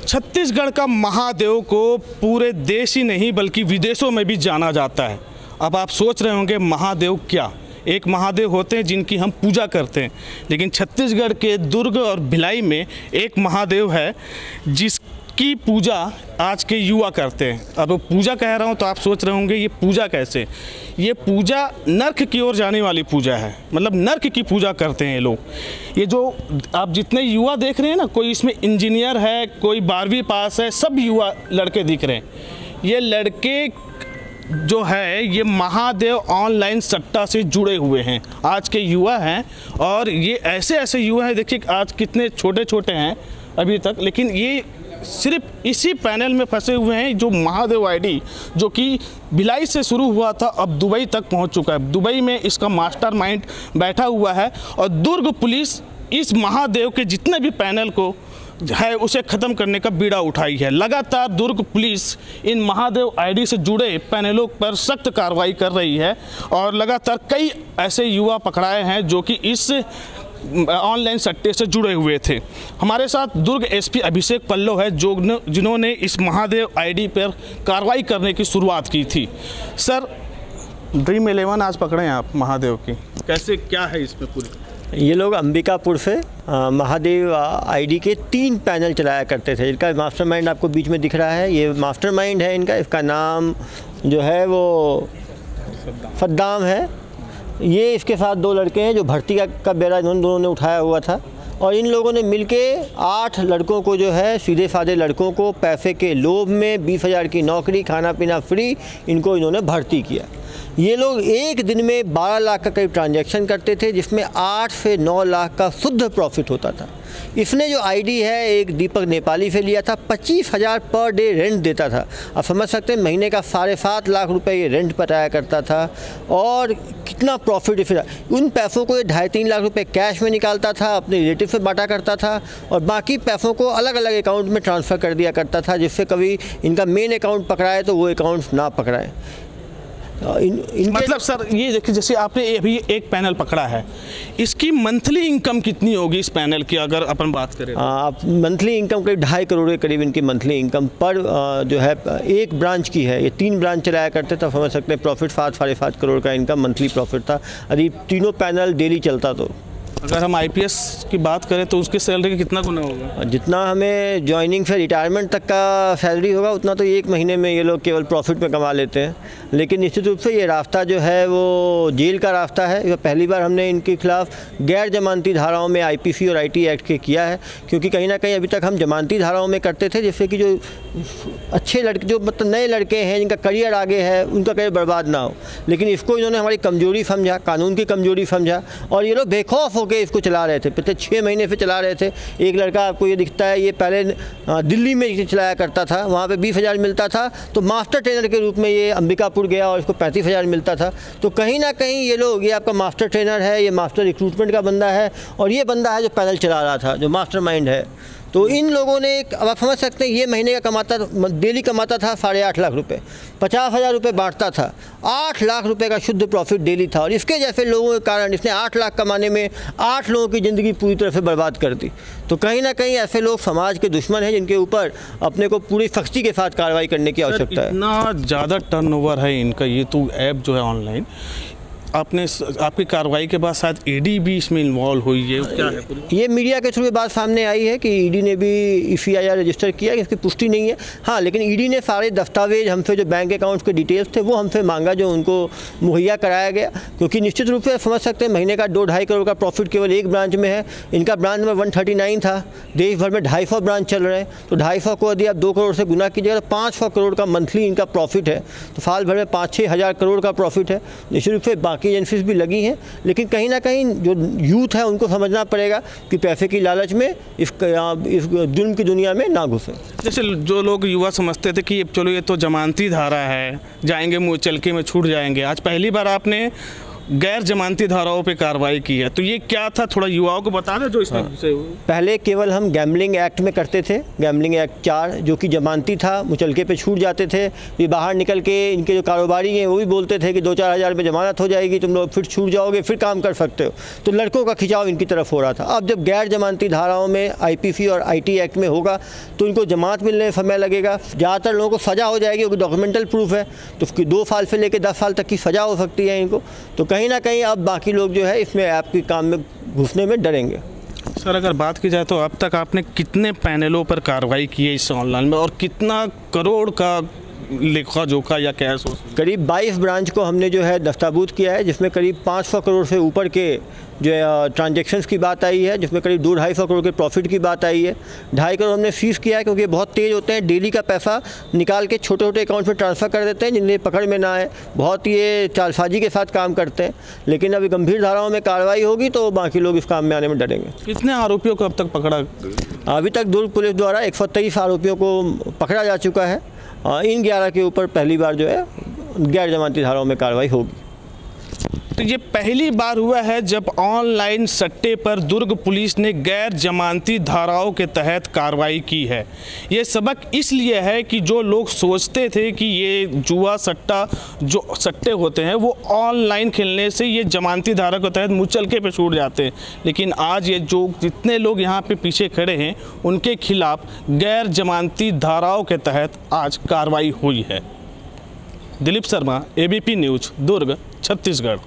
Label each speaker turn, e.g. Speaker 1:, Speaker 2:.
Speaker 1: छत्तीसगढ़ का महादेव को पूरे देश ही नहीं बल्कि विदेशों में भी जाना जाता है। अब आप सोच रहे होंगे महादेव क्या? एक महादेव होते हैं जिनकी हम पूजा करते हैं, लेकिन छत्तीसगढ़ के दुर्ग और भिलाई में एक महादेव है जिसकी पूजा आज के युवा करते हैं। अब पूजा कह रहा हूँ तो आप सोच रहे होंगे ये पूजा कैसे? ये पूजा नर्क की ओर जाने वाली पूजा है, मतलब नर्क की पूजा करते हैं ये लोग। ये जो आप जितने युवा देख रहे हैं ना, कोई इसमें इंजीनियर है, कोई 12वीं पास है, सब युवा लड़के दिख रहे हैं। ये लड़के जो है ये महादेव ऑनलाइन सट्टा से जुड़े हुए हैं, आज के युवा हैं। और ये ऐसे ऐसे युवा हैं, देखिए आज कितने छोटे छोटे हैं अभी तक, लेकिन ये सिर्फ इसी पैनल में फंसे हुए हैं। जो महादेव आईडी जो कि भिलाई से शुरू हुआ था, अब दुबई तक पहुंच चुका है। दुबई में इसका मास्टरमाइंड बैठा हुआ है और दुर्ग पुलिस इस महादेव के जितने भी पैनल को है उसे ख़त्म करने का बीड़ा उठाई है। लगातार दुर्ग पुलिस इन महादेव आईडी से जुड़े पैनलों पर सख्त कार्रवाई कर रही है और लगातार कई ऐसे युवा पकड़ाए हैं जो कि इस ऑनलाइन सट्टे से जुड़े हुए थे। हमारे साथ दुर्ग एसपी अभिषेक पल्लव है जिन्होंने इस महादेव आईडी पर कार्रवाई करने की शुरुआत की थी। सर, ड्रीम 11 आज पकड़े हैं आप महादेव की, कैसे क्या है इसमें पूरी?
Speaker 2: ये लोग अंबिकापुर से महादेव आईडी के 3 पैनल चलाया करते थे। इनका मास्टरमाइंड आपको बीच में दिख रहा है, ये मास्टरमाइंड है इनका। इसका नाम जो है वो सद्दाम है। ये इसके साथ 2 लड़के हैं जो भर्ती का बेड़ा दोनों ने उठाया हुआ था और इन लोगों ने मिलके 8 लड़कों को जो है, सीधे साधे लड़कों को पैसे के लोभ में 20,000 की नौकरी, खाना पीना फ्री, इनको इन्होंने भर्ती किया। ये लोग एक दिन में 12 लाख का करीब ट्रांजैक्शन करते थे, जिसमें 8 से 9 लाख का शुद्ध प्रॉफिट होता था। इसने जो आईडी है एक दीपक नेपाली से लिया था, 25,000 पर डे रेंट देता था। आप समझ सकते हैं महीने का 7.5 लाख रुपए ये रेंट पटाया करता था और कितना प्रॉफिट फिर उन पैसों को ये 2.5-3 लाख रुपए कैश में निकालता था, अपने रिलेटिव से बांटा करता था और बाकी पैसों को अलग अलग अकाउंट में ट्रांसफ़र कर दिया करता था, जिससे कभी इनका मेन अकाउंट पकड़ाए तो वो अकाउंट्स ना पकड़ाए।
Speaker 1: मतलब सर ये देखिए, जैसे आपने अभी एक पैनल पकड़ा है, इसकी मंथली इनकम कितनी होगी इस पैनल की अगर अपन बात करें?
Speaker 2: आप मंथली इनकम करीब 2.5 करोड़ के करीब इनकी मंथली इनकम पर जो है एक ब्रांच की है। ये 3 ब्रांच चलाया करते थे, समझ सकते हैं प्रॉफिट 7-7.5 करोड़ का इनका मंथली प्रॉफिट था। यदि तीनों पैनल डेली चलता तो
Speaker 1: अगर हम आईपीएस की बात करें तो उसकी सैलरी का कितना गुना होगा?
Speaker 2: जितना हमें ज्वाइनिंग से रिटायरमेंट तक का सैलरी होगा उतना तो 1 महीने में ये लोग केवल प्रॉफिट में कमा लेते हैं। लेकिन निश्चित रूप से ये रास्ता जो है वो जेल का रास्ता है। पहली बार हमने इनके खिलाफ गैर जमानती धाराओं में आईपीसी और आईटी एक्ट के किया है, क्योंकि कहीं ना कहीं अभी तक हम जमानती धाराओं में करते थे, जिससे कि जो अच्छे लड़के, जो मतलब नए लड़के हैं जिनका करियर आगे है, उनका करियर बर्बाद ना हो। लेकिन इसको इन्होंने हमारी कमजोरी समझा, कानून की कमजोरी समझा और ये लोग बेखौफ होकर इसको चला रहे थे। पिछले 6 महीने से चला रहे थे। एक लड़का आपको ये दिखता है, ये पहले दिल्ली में चलाया करता था, वहाँ पे 20,000 मिलता था, तो मास्टर ट्रेनर के रूप में ये अंबिकापुर गया और इसको 35,000 मिलता था। तो कहीं ना कहीं ये लोग, ये आपका मास्टर ट्रेनर है, ये मास्टर रिक्रूटमेंट का बंदा है और ये बंदा है जो पैनल चला रहा था, जो मास्टरमाइंड है। तो इन लोगों ने अब आप समझ सकते हैं ये महीने का कमाता, डेली कमाता था 8.5 लाख रुपए, 50,000 रुपये बांटता था, 8 लाख रुपए का शुद्ध प्रॉफिट डेली था। और इसके जैसे लोगों के कारण इसने 8 लाख कमाने में 8 लोगों की ज़िंदगी पूरी तरह से बर्बाद कर दी। तो कहीं ना कहीं ऐसे लोग समाज के दुश्मन हैं, जिनके ऊपर अपने को पूरी सख्ती के साथ कार्रवाई करने की आवश्यकता है।
Speaker 1: इतना ज़्यादा टर्नओवर है इनका, ये तो ऐप जो है ऑनलाइन, आपकी कार्रवाई के बाद शायद ईडी भी इसमें इन्वॉल्व हुई है, क्या है?
Speaker 2: ये मीडिया के थ्रू ये बात सामने आई है कि ईडी ने भी ECIR रजिस्टर किया, इसकी पुष्टि नहीं है। हाँ, लेकिन ईडी ने सारे दस्तावेज हमसे, जो बैंक अकाउंट्स के डिटेल्स थे, वो हमसे मांगा, जो उनको मुहैया कराया गया। क्योंकि निश्चित रूप से समझ सकते हैं महीने का 2-2.5 करोड़ का प्रॉफिट केवल एक ब्रांच में है। इनका ब्रांच नंबर 139 था, देश भर में 250 ब्रांच चल रहे हैं, तो 250 को यदि आप 2 करोड़ से गुना कीजिएगा तो 500 करोड़ का मंथली इनका प्रॉफिट है। तो साल भर में 5-6 हज़ार करोड़ का प्रॉफिट है। निश्चित रूप से बाकी एजेंसीज भी लगी हैं, लेकिन कहीं ना कहीं जो यूथ है उनको समझना पड़ेगा कि पैसे की लालच में इस जुल्म की दुनिया में ना घुसे।
Speaker 1: जैसे जो लोग युवा समझते थे कि चलो ये तो जमानती धारा है, जाएंगे मुँह चलके में छूट जाएंगे, आज पहली बार आपने गैर जमानती धाराओं पे कार्रवाई की है, तो ये क्या था, थोड़ा युवाओं को बता दें जो इसमें से
Speaker 2: पहले केवल हम गैम्बलिंग एक्ट में करते थे, गैम्बलिंग एक्ट 4 जो कि जमानती था, मुचलके पे छूट जाते थे। ये बाहर निकल के इनके जो कारोबारी हैं वो भी बोलते थे कि 2-4 हज़ार में जमानत हो जाएगी, तुम लोग फिर छूट जाओगे, फिर काम कर सकते हो। तो लड़कों का खिंचाव इनकी तरफ हो रहा था। अब जब गैर जमानती धाराओं में IPC और IT एक्ट में होगा तो इनको जमानत मिलने में समय लगेगा। ज़्यादातर लोगों को सज़ा हो जाएगी क्योंकि डॉक्यूमेंटल प्रूफ है, तो 2 साल से लेकर 10 साल तक की सज़ा हो सकती है इनको। तो कहीं ना कहीं अब बाकी लोग जो है इसमें ऐप के काम में घुसने में डरेंगे।
Speaker 1: सर, अगर बात की जाए तो अब तक आपने कितने पैनलों पर कार्रवाई की है इस ऑनलाइन में, और कितना करोड़ का लेखा जोखा या कैश हो?
Speaker 2: करीब 22 ब्रांच को हमने जो है दस्तावेज़ किया है, जिसमें करीब 500 करोड़ से ऊपर के जो है ट्रांजैक्शंस की बात आई है, जिसमें करीब 2-250 करोड़ के प्रॉफिट की बात आई है। 2.5 करोड़ हमने सीज किया है क्योंकि ये बहुत तेज़ होते हैं, डेली का पैसा निकाल के छोटे छोटे अकाउंट में ट्रांसफ़र कर देते हैं जिन्हें पकड़ में ना आए। बहुत ये चालसाजी के साथ काम करते हैं, लेकिन अभी गंभीर धाराओं में कार्रवाई होगी तो बाकी लोग इस काम में आने में डरेंगे।
Speaker 1: कितने आरोपियों को अब तक पकड़ा?
Speaker 2: अभी तक दुर्ग पुलिस द्वारा 123 आरोपियों को पकड़ा जा चुका है। इन 11 के ऊपर पहली बार जो है गैर जमानती धाराओं में कार्रवाई होगी।
Speaker 1: तो ये पहली बार हुआ है जब ऑनलाइन सट्टे पर दुर्ग पुलिस ने गैर जमानती धाराओं के तहत कार्रवाई की है। ये सबक इसलिए है कि जो लोग सोचते थे कि ये जुआ सट्टा जो सट्टे होते हैं वो ऑनलाइन खेलने से ये जमानती धारा के तहत मुचलके पे छूट जाते हैं, लेकिन आज ये जो जितने लोग यहाँ पे पीछे खड़े हैं उनके खिलाफ गैर जमानती धाराओं के तहत आज कार्रवाई हुई है। दिलीप शर्मा, ABP न्यूज़, दुर्ग, छत्तीसगढ़।